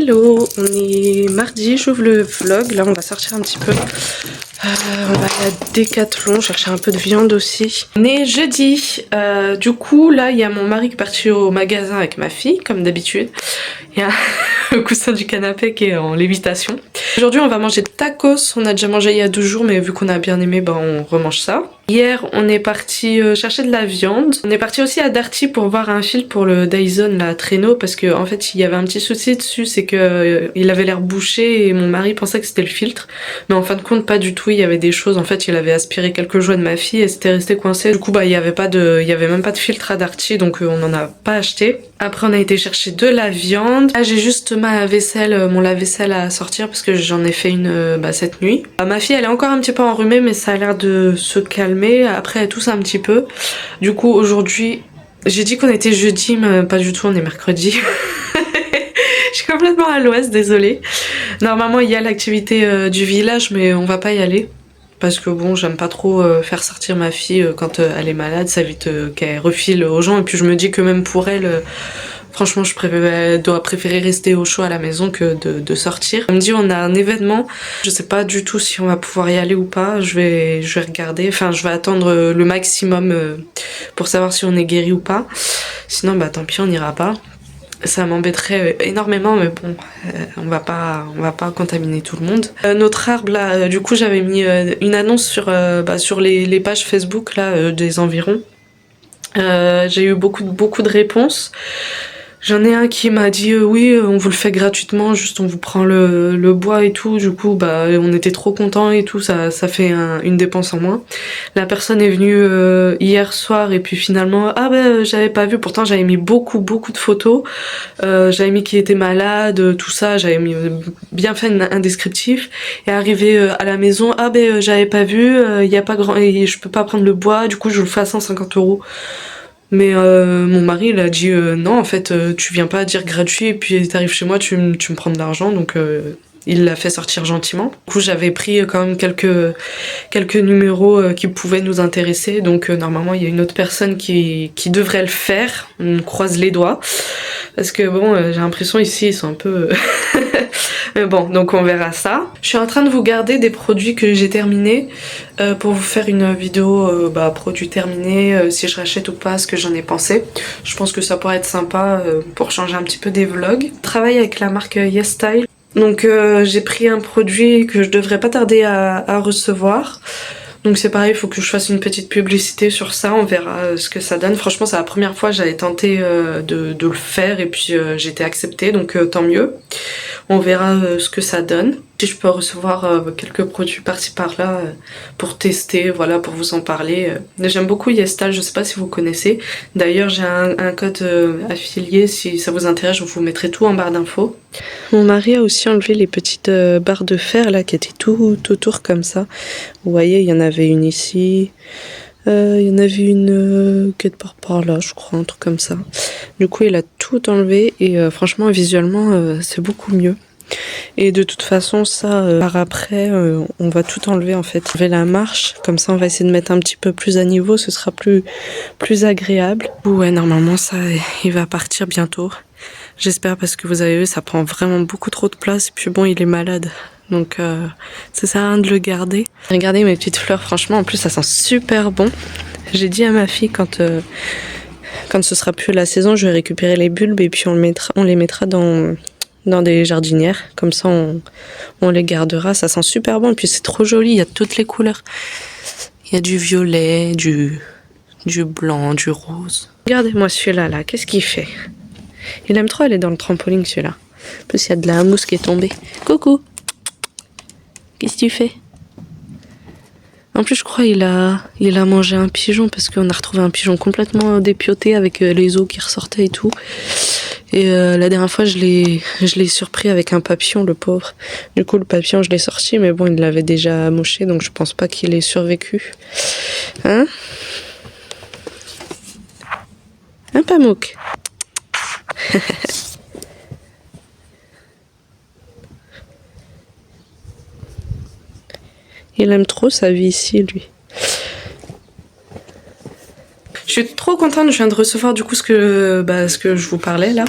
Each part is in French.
Hello, on est mardi, j'ouvre le vlog, là on va sortir un petit peu. On va aller à Decathlon, chercher un peu de viande aussi. On est jeudi, du coup là il y a mon mari qui est parti au magasin avec ma fille, comme d'habitude. Il y a le coussin du canapé qui est en lévitation. Aujourd'hui on va manger tacos, on a déjà mangé il y a 12 jours mais vu qu'on a bien aimé, ben on remange ça. Hier on est parti chercher de la viande. On est parti aussi à Darty pour voir un fil pour le Dyson, la traîneau, parce que en fait il y avait un petit souci dessus, c'est que il avait l'air bouché et mon mari pensait que c'était le filtre. Mais en fin de compte pas du tout, il y avait des choses, en fait il avait aspiré quelques jouets de ma fille et c'était resté coincé. Du coup bah il y avait même pas de filtre à Darty, donc on n'en a pas acheté. Après on a été chercher de la viande. Là j'ai juste ma vaisselle, mon lave-vaisselle à sortir parce que j'en ai fait une cette nuit. Ma fille elle est encore un petit peu enrhumée mais ça a l'air de se calmer. Après elle tousse un petit peu. Du coup aujourd'hui, j'ai dit qu'on était jeudi mais pas du tout, on est mercredi. Je suis complètement à l'ouest, désolée. Normalement il y a l'activité du village mais on va pas y aller. Parce que bon, j'aime pas trop faire sortir ma fille quand elle est malade, ça évite qu'elle refile aux gens. Et puis je me dis que même pour elle, franchement, elle doit préférer rester au chaud à la maison que de sortir. Elle me dit on a un événement, je sais pas du tout si on va pouvoir y aller ou pas. Je vais regarder, enfin je vais attendre le maximum pour savoir si on est guéri ou pas. Sinon bah tant pis, on n'ira pas. Ça m'embêterait énormément mais bon, on va pas contaminer tout le monde. Notre arbre là, du coup j'avais mis une annonce sur les pages Facebook là des environs. J'ai eu beaucoup de réponses. J'en ai un qui m'a dit oui on vous le fait gratuitement, juste on vous prend le bois et tout. Du coup bah on était trop contents et tout, ça fait une dépense en moins. La personne est venue hier soir et puis finalement j'avais pas vu, pourtant j'avais mis beaucoup de photos. J'avais mis qu'il était malade, tout ça, j'avais mis bien fait un descriptif. Et arrivé à la maison, j'avais pas vu, y a pas grand, et je peux pas prendre le bois, du coup je vous le fais à 150 €. Mais mon mari il a dit non en fait tu viens pas dire gratuit et puis t'arrives chez moi tu me prends de l'argent, donc il l'a fait sortir gentiment. Du coup j'avais pris quand même quelques numéros qui pouvaient nous intéresser, donc normalement il y a une autre personne qui devrait le faire, on croise les doigts. Parce que bon j'ai l'impression ici ils sont un peu... Mais bon, donc on verra ça. Je suis en train de vous garder des produits que j'ai terminés pour vous faire une vidéo produits terminés, si je rachète ou pas, ce que j'en ai pensé. Je pense que ça pourrait être sympa pour changer un petit peu des vlogs. Je travaille avec la marque YesStyle. Donc j'ai pris un produit que je devrais pas tarder à recevoir. Donc c'est pareil, il faut que je fasse une petite publicité sur ça, on verra ce que ça donne. Franchement c'est la première fois que j'avais tenté de le faire et puis j'ai été acceptée, donc tant mieux. On verra ce que ça donne. Si je peux recevoir quelques produits par-ci par-là pour tester, voilà, pour vous en parler. J'aime beaucoup YesStyle, je sais pas si vous connaissez. D'ailleurs j'ai un code affilié, si ça vous intéresse, je vous mettrai tout en barre d'infos. Mon mari a aussi enlevé les petites barres de fer là qui étaient tout autour comme ça. Vous voyez, il y en avait une ici. Il y en avait une quelque part par là, je crois, un truc comme ça. Du coup, il a tout enlevé et franchement, visuellement, c'est beaucoup mieux. Et de toute façon, ça, par après, on va tout enlever en fait. Enlever la marche, comme ça, on va essayer de mettre un petit peu plus à niveau, ce sera plus agréable. Ouais, normalement, ça, il va partir bientôt. J'espère parce que vous avez vu, ça prend vraiment beaucoup trop de place. Et puis bon, il est malade. Donc ça sert à rien de le garder. Regardez mes petites fleurs, franchement, en plus ça sent super bon. J'ai dit à ma fille quand ce sera plus la saison, je vais récupérer les bulbes et puis on les mettra dans des jardinières. Comme ça on les gardera, ça sent super bon. Et puis c'est trop joli, il y a toutes les couleurs. Il y a du violet, du blanc, du rose. Regardez-moi celui-là, là, qu'est-ce qu'il fait? Il aime trop aller dans le trampoline celui-là. En plus il y a de la mousse qui est tombée. Coucou! Qu'est-ce que tu fais? En plus je crois il a mangé un pigeon parce qu'on a retrouvé un pigeon complètement dépioté avec les os qui ressortaient et tout. Et la dernière fois je l'ai surpris avec un papillon, le pauvre. Du coup le papillon je l'ai sorti mais bon il l'avait déjà amoché donc je pense pas qu'il ait survécu. Hein? Un Pamouk. Il aime trop sa vie ici, lui. Je suis trop contente, je viens de recevoir du coup ce que je vous parlais là,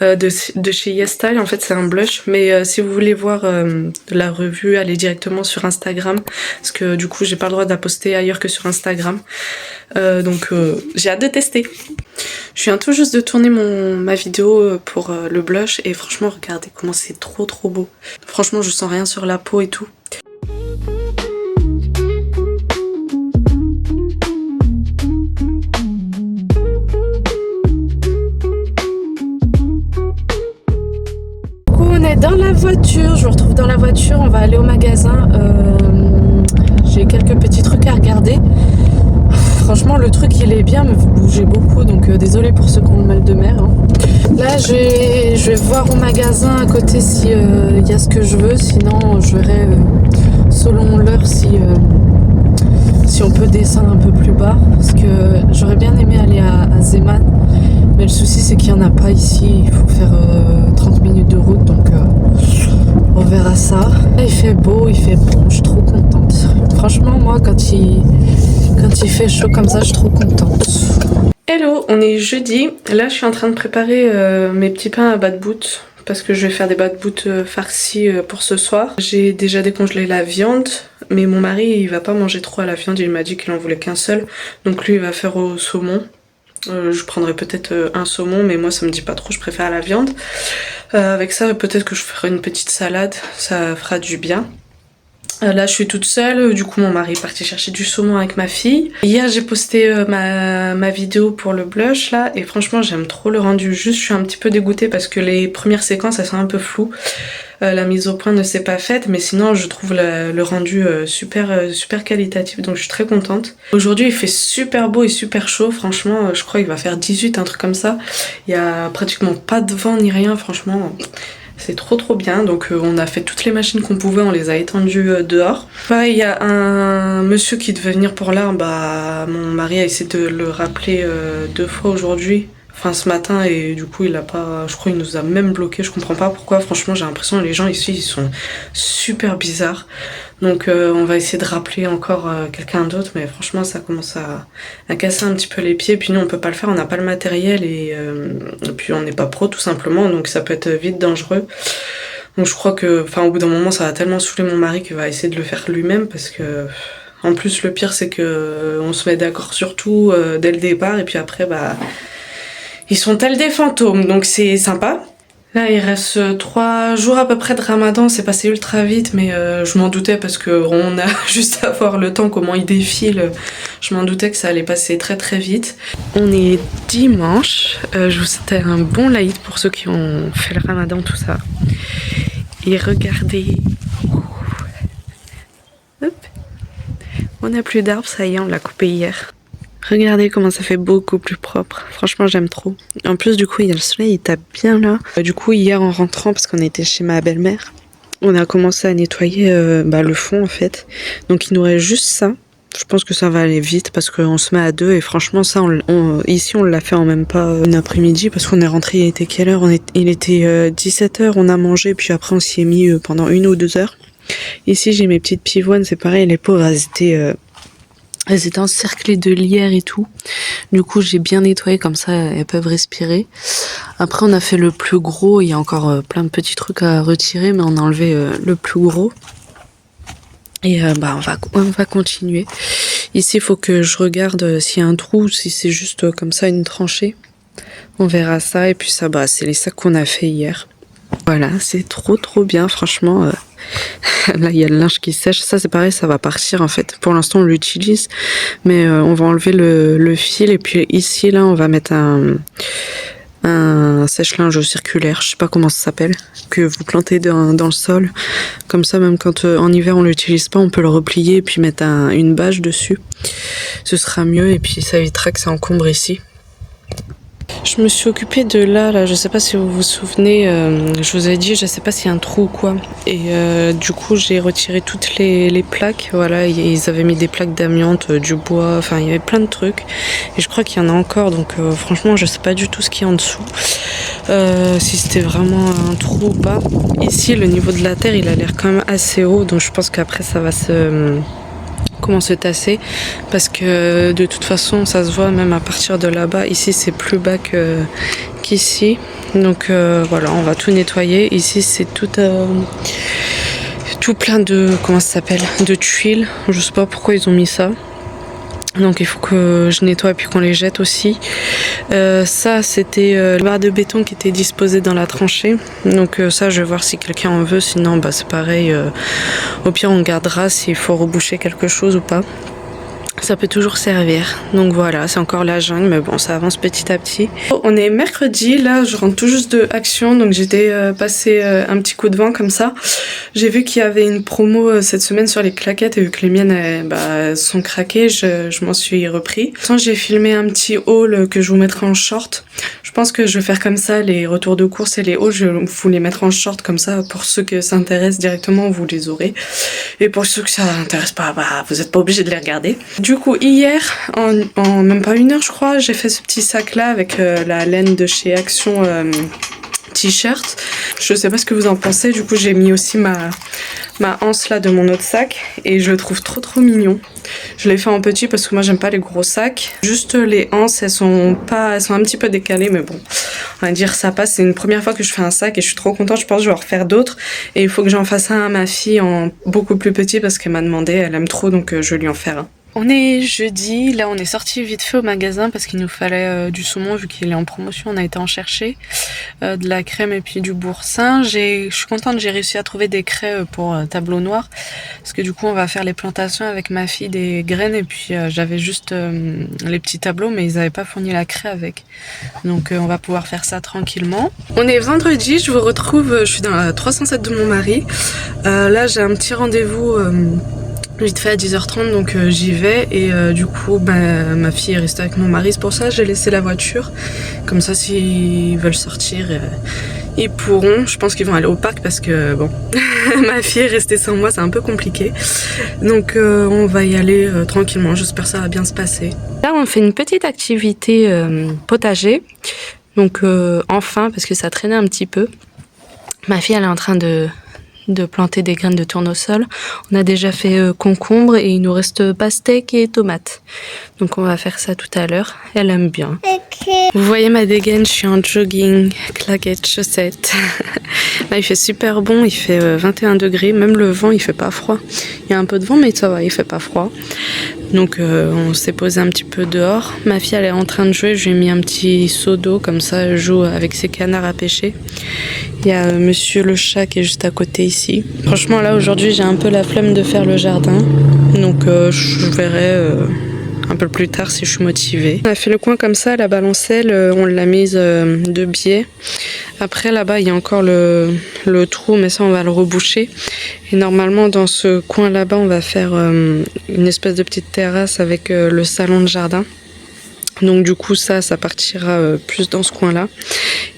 de chez YesStyle. En fait c'est un blush, mais si vous voulez voir la revue, allez directement sur Instagram, parce que du coup j'ai pas le droit de la poster ailleurs que sur Instagram. Donc j'ai hâte de tester. Je viens tout juste de tourner ma vidéo pour le blush et franchement regardez comment c'est trop beau. Franchement je sens rien sur la peau et tout. On est dans la voiture, je vous retrouve dans la voiture, on va aller au magasin. J'ai quelques petits trucs à regarder. Franchement le truc il est bien mais vous bougez beaucoup donc désolé pour ceux qui ont le mal de mer. Hein. Là je vais voir au magasin à côté si y a ce que je veux, sinon je verrai selon l'heure si on peut descendre un peu plus bas parce que j'aurais bien aimé aller à Zeeman mais le souci c'est qu'il n'y en a pas ici, il faut faire 30 minutes de route donc on verra ça. Là il fait beau, il fait bon, je suis trop contente. Franchement moi quand il fait chaud comme ça, je suis trop contente. Hello, on est jeudi. Là, je suis en train de préparer mes petits pains à bad boot parce que je vais faire des bad boot farcis pour ce soir. J'ai déjà décongelé la viande, mais mon mari, il va pas manger trop à la viande. Il m'a dit qu'il en voulait qu'un seul. Donc lui, il va faire au saumon. Je prendrai peut-être un saumon, mais moi, ça me dit pas trop. Je préfère la viande. Avec ça, peut-être que je ferai une petite salade. Ça fera du bien. Là je suis toute seule, du coup mon mari est parti chercher du saumon avec ma fille. Hier j'ai posté ma vidéo pour le blush là et franchement j'aime trop le rendu. Juste je suis un petit peu dégoûtée parce que les premières séquences elles sont un peu floues. La mise au point ne s'est pas faite mais sinon je trouve le rendu super qualitatif donc je suis très contente. Aujourd'hui il fait super beau et super chaud, franchement je crois qu'il va faire 18, un truc comme ça. Il y a pratiquement pas de vent ni rien, franchement... C'est trop bien, donc on a fait toutes les machines qu'on pouvait, on les a étendues dehors. Il y a un monsieur qui devait venir pour l'arbre, mon mari a essayé de le rappeler 2 fois aujourd'hui, enfin ce matin, et du coup il a pas, je crois il nous a même bloqué, je comprends pas pourquoi, franchement j'ai l'impression que les gens ici ils sont super bizarres. Donc on va essayer de rappeler encore quelqu'un d'autre, mais franchement ça commence à casser un petit peu les pieds. Puis nous on peut pas le faire, on n'a pas le matériel et puis on n'est pas pro tout simplement, donc ça peut être vite dangereux. Donc je crois que, au bout d'un moment ça va tellement saouler mon mari qu'il va essayer de le faire lui-même parce que... En plus le pire c'est que on se met d'accord sur tout dès le départ et puis après ils sont tels des fantômes, donc c'est sympa. Là il reste 3 jours à peu près de Ramadan, c'est passé ultra vite mais je m'en doutais parce que on a juste à voir le temps, comment il défile, je m'en doutais que ça allait passer très vite. On est dimanche, je vous souhaite un bon laïd pour ceux qui ont fait le Ramadan, tout ça. Et regardez, hop, on n'a plus d'arbres, ça y est on l'a coupé hier. Regardez comment ça fait beaucoup plus propre. Franchement, j'aime trop. En plus, du coup, il y a le soleil, il tape bien là. Du coup, hier, en rentrant, parce qu'on était chez ma belle-mère, on a commencé à nettoyer le fond, en fait. Donc, il nous reste juste ça. Je pense que ça va aller vite parce qu'on se met à 2. Et franchement, ça, ici, on l'a fait en même pas une après-midi parce qu'on est rentré, il était quelle heure? Il était 17h, on a mangé, puis après, on s'y est mis pendant 1 ou 2 heures. Ici, j'ai mes petites pivoines, c'est pareil, les pauvres, elles étaient encerclées de lierre et tout. Du coup, j'ai bien nettoyé, comme ça, elles peuvent respirer. Après, on a fait le plus gros. Il y a encore plein de petits trucs à retirer, mais on a enlevé le plus gros. Et on va continuer. Ici, il faut que je regarde s'il y a un trou, si c'est juste comme ça, une tranchée. On verra ça. Et puis ça, c'est les sacs qu'on a fait hier. Voilà, c'est trop bien, franchement. Là, il y a le linge qui sèche. Ça, c'est pareil, ça va partir en fait. Pour l'instant, on l'utilise, mais on va enlever le fil. Et puis ici, là, on va mettre un sèche-linge circulaire. Je sais pas comment ça s'appelle, que vous plantez dans le sol. Comme ça, même quand en hiver, on l'utilise pas, on peut le replier et puis mettre une bâche dessus. Ce sera mieux et puis ça évitera que ça encombre ici. Je me suis occupée de là, je sais pas si vous vous souvenez, je vous ai dit, je sais pas s'il y a un trou ou quoi. Et du coup, j'ai retiré toutes les plaques. Voilà, ils avaient mis des plaques d'amiante, du bois, enfin, il y avait plein de trucs. Et je crois qu'il y en a encore, donc franchement, je sais pas du tout ce qu'il y a en dessous. Si c'était vraiment un trou ou pas. Ici, le niveau de la terre, il a l'air quand même assez haut, donc je pense qu'après, ça va se comment se tasser parce que de toute façon ça se voit même à partir de là-bas. Ici c'est plus bas qu'ici. Donc voilà, on va tout nettoyer. Ici c'est tout plein de, comment ça s'appelle, de tuiles. Je sais pas pourquoi ils ont mis ça. Donc il faut que je nettoie et puis qu'on les jette aussi. Ça c'était le barre de béton qui était disposé dans la tranchée. Donc ça je vais voir si quelqu'un en veut. Sinon bah c'est pareil. Au pire on gardera s'il faut reboucher quelque chose ou pas. Ça peut toujours servir. Donc voilà, c'est encore la jungle, mais bon, ça avance petit à petit. On est mercredi, là, je rentre tout juste de Action, donc j'étais passé un petit coup de vent comme ça. J'ai vu qu'il y avait une promo cette semaine sur les claquettes, et vu que les miennes sont craquées, je m'en suis repris. J'ai filmé un petit haul que je vous mettrai en short. Je pense que je vais faire comme ça, les retours de course et les hauls, je vais vous les mettre en short comme ça. Pour ceux que ça intéresse directement, vous les aurez. Et pour ceux que ça intéresse pas, bah, vous n'êtes pas obligé de les regarder. Du coup, hier, en même pas 1 heure, je crois, j'ai fait ce petit sac-là avec la laine de chez Action t-shirt. Je sais pas ce que vous en pensez. Du coup, j'ai mis aussi ma anse là de mon autre sac et je le trouve trop mignon. Je l'ai fait en petit parce que moi j'aime pas les gros sacs. Juste les anses, elles sont un petit peu décalées, mais bon, on va dire ça passe. C'est une première fois que je fais un sac et je suis trop contente. Je pense que je vais en refaire d'autres et il faut que j'en fasse un à ma fille en beaucoup plus petit parce qu'elle m'a demandé, elle aime trop, donc je vais lui en faire un. On est jeudi, là on est sorti vite fait au magasin parce qu'il nous fallait du saumon vu qu'il est en promotion, on a été en chercher, de la crème et puis du boursin. Je suis contente, j'ai réussi à trouver des craies pour tableau noir parce que du coup on va faire les plantations avec ma fille des graines et puis j'avais juste les petits tableaux mais ils n'avaient pas fourni la craie avec. Donc on va pouvoir faire ça tranquillement. On est vendredi, je vous retrouve, je suis dans la 307 de mon mari. Là j'ai un petit rendez-vous vite fait à 10h30, donc j'y vais et du coup ma fille est restée avec mon mari, c'est pour ça que j'ai laissé la voiture, comme ça s'ils veulent sortir ils pourront. Je pense qu'ils vont aller au parc parce que bon ma fille est restée sans moi, c'est un peu compliqué, donc on va y aller tranquillement, j'espère que ça va bien se passer. Là on fait une petite activité potager, donc enfin parce que ça traînait un petit peu. Ma fille elle est en train de planter des graines de tournesol. On a déjà fait concombre et il nous reste pastèque et tomates. Donc on va faire ça tout à l'heure. Elle aime bien. Okay. Vous voyez ma dégaine, je suis en jogging, claquettes, chaussettes. Là il fait super bon, il fait 21 degrés. Même le vent il fait pas froid. Il y a un peu de vent mais ça va, il fait pas froid. Donc on s'est posé un petit peu dehors. Ma fille elle est en train de jouer, je lui ai mis un petit seau d'eau comme ça, elle joue avec ses canards à pêcher. Il y a monsieur le chat qui est juste à côté ici. Franchement là aujourd'hui j'ai un peu la flemme de faire le jardin. Donc je verrai un peu plus tard si je suis motivée. On a fait le coin comme ça, la balancelle, on l'a mise de biais. Après là-bas il y a encore le trou mais ça on va le reboucher. Et normalement dans ce coin là-bas on va faire une espèce de petite terrasse avec le salon de jardin. Donc du coup ça partira plus dans ce coin là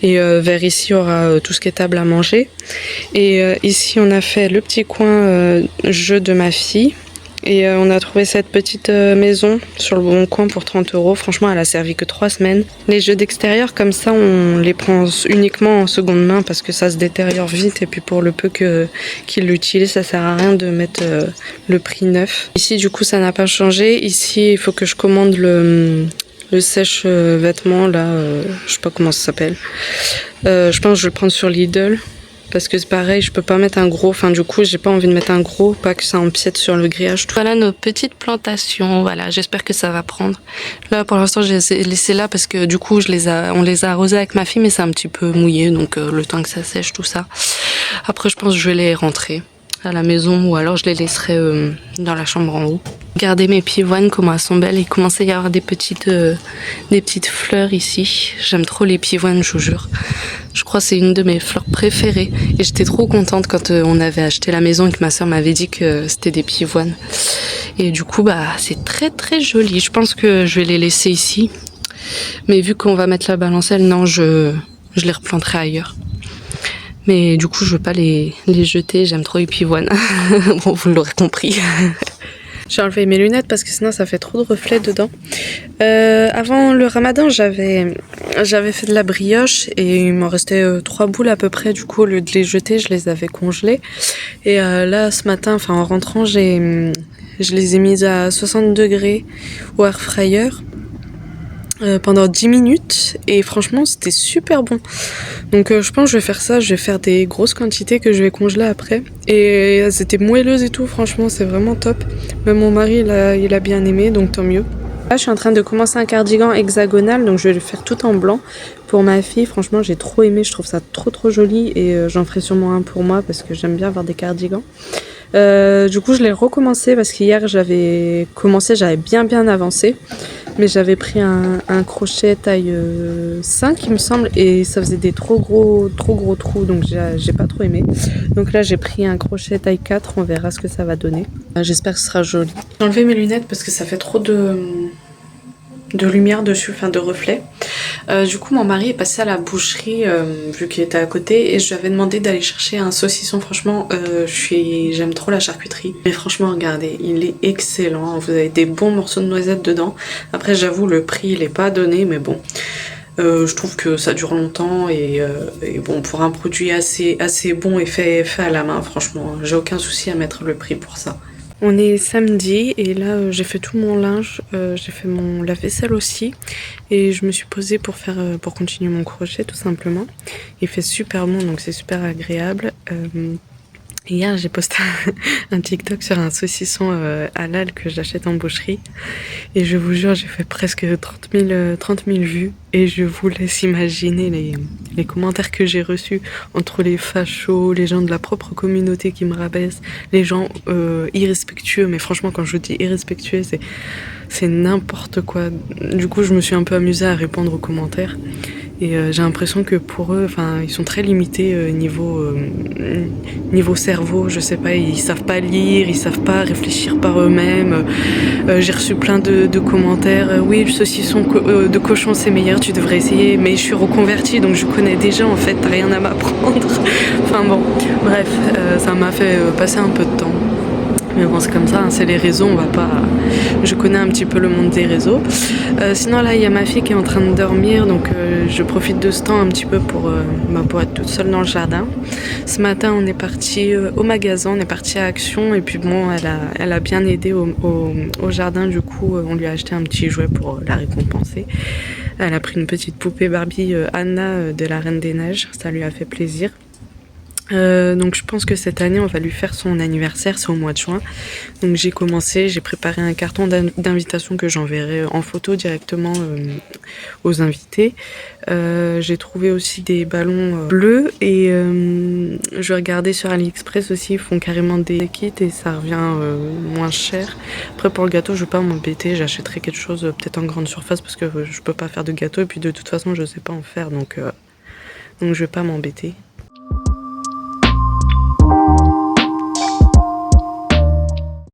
et vers ici il y aura tout ce qui est table à manger et ici on a fait le petit coin jeu de ma fille et on a trouvé cette petite maison sur le bon coin pour 30 €. Franchement elle a servi que 3 semaines. Les jeux d'extérieur comme ça on les prend uniquement en seconde main parce que ça se détériore vite et puis pour le peu qu'ils l'utilisent ça sert à rien de mettre le prix neuf. Ici du coup ça n'a pas changé. Ici il faut que je commande le sèche vêtements là, je sais pas comment ça s'appelle. Je pense que je vais le prendre sur Lidl parce que c'est pareil, je peux pas mettre un gros, enfin du coup j'ai pas envie de mettre un gros, pas que ça empiète sur le grillage. Voilà nos petites plantations, voilà, j'espère que ça va prendre. Là pour l'instant je les ai laissées là parce que du coup on les a arrosées avec ma fille mais c'est un petit peu mouillé donc le temps que ça sèche tout ça. Après je pense que je vais les rentrer à la maison ou alors je les laisserai dans la chambre en haut. Regardez mes pivoines comment elles sont belles, il commence à y avoir des petites fleurs ici. J'aime trop les pivoines, je vous jure. Je crois que c'est une de mes fleurs préférées et j'étais trop contente quand on avait acheté la maison et que ma soeur m'avait dit que c'était des pivoines. Et du coup bah c'est très joli, je pense que je vais les laisser ici. Mais vu qu'on va mettre la balancelle, non je les replanterai ailleurs. Mais du coup, je veux pas les jeter, j'aime trop les pivoines. Bon, vous l'aurez compris. J'ai enlevé mes lunettes parce que sinon ça fait trop de reflets dedans. Avant le ramadan, j'avais fait de la brioche et il m'en restait 3 boules à peu près. Du coup, au lieu de les jeter, je les avais congelées. Et là, ce matin, enfin en rentrant, j'ai Je les ai mises à 60 degrés au air fryer pendant 10 minutes et franchement c'était super bon. Donc je pense que je vais faire ça, je vais faire des grosses quantités que je vais congeler après. Et elles étaient moelleuses et tout, franchement c'est vraiment top. Même mon mari il a bien aimé, donc tant mieux. Là je suis en train de commencer un cardigan hexagonal, donc je vais le faire tout en blanc pour ma fille. Franchement j'ai trop aimé, je trouve ça trop joli et j'en ferai sûrement un pour moi parce que j'aime bien avoir des cardigans. Du coup je l'ai recommencé parce qu'hier j'avais commencé, j'avais bien avancé. Mais j'avais pris un crochet taille 5 il me semble et ça faisait des trop gros trous, donc j'ai pas trop aimé. Donc là j'ai pris un crochet taille 4, on verra ce que ça va donner. J'espère que ce sera joli. J'ai enlevé mes lunettes parce que ça fait trop de lumière dessus, enfin de reflets. Du coup mon mari est passé à la boucherie vu qu'il était à côté et je lui avais demandé d'aller chercher un saucisson. Franchement j'aime trop la charcuterie, mais franchement regardez, il est excellent, vous avez des bons morceaux de noisettes dedans. Après j'avoue le prix il est pas donné, mais bon je trouve que ça dure longtemps et bon, pour un produit assez bon et fait à la main, franchement j'ai aucun souci à mettre le prix pour ça. On est samedi et là j'ai fait tout mon linge, j'ai fait mon lave-vaisselle aussi et je me suis posée pour continuer mon crochet tout simplement. Il fait super bon donc c'est super agréable. Hier j'ai posté un TikTok sur un saucisson halal que j'achète en boucherie et je vous jure j'ai fait presque 30 000 vues et je vous laisse imaginer les commentaires que j'ai reçus entre les fachos, les gens de la propre communauté qui me rabaissent, les gens irrespectueux, mais franchement quand je vous dis irrespectueux c'est n'importe quoi. Du coup je me suis un peu amusée à répondre aux commentaires. Et j'ai l'impression que pour eux, enfin, ils sont très limités niveau cerveau, je sais pas, ils savent pas lire, ils savent pas réfléchir par eux-mêmes. J'ai reçu plein de commentaires, oui, le saucisson de cochon c'est meilleur, tu devrais essayer, mais je suis reconvertie donc je connais déjà en fait, t'as rien à m'apprendre. Enfin bon, bref, ça m'a fait passer un peu de temps. Mais bon c'est comme ça, hein, c'est les réseaux, on va pas... Je connais un petit peu le monde des réseaux. Sinon là il y a ma fille qui est en train de dormir, donc je profite de ce temps un petit peu pour être toute seule dans le jardin. Ce matin on est parti au magasin, on est parti à Action et puis bon elle a bien aidé au jardin, du coup on lui a acheté un petit jouet pour la récompenser. Elle a pris une petite poupée Barbie Anna de la Reine des Neiges, ça lui a fait plaisir. Donc je pense que cette année on va lui faire son anniversaire, c'est au mois de juin. Donc j'ai préparé un carton d'invitation que j'enverrai en photo directement aux invités. J'ai trouvé aussi des ballons bleus et je regardais sur AliExpress aussi, ils font carrément des kits et ça revient moins cher. Après pour le gâteau je vais pas m'embêter, j'achèterai quelque chose peut-être en grande surface parce que je peux pas faire de gâteau et puis de toute façon je sais pas en faire donc je vais pas m'embêter.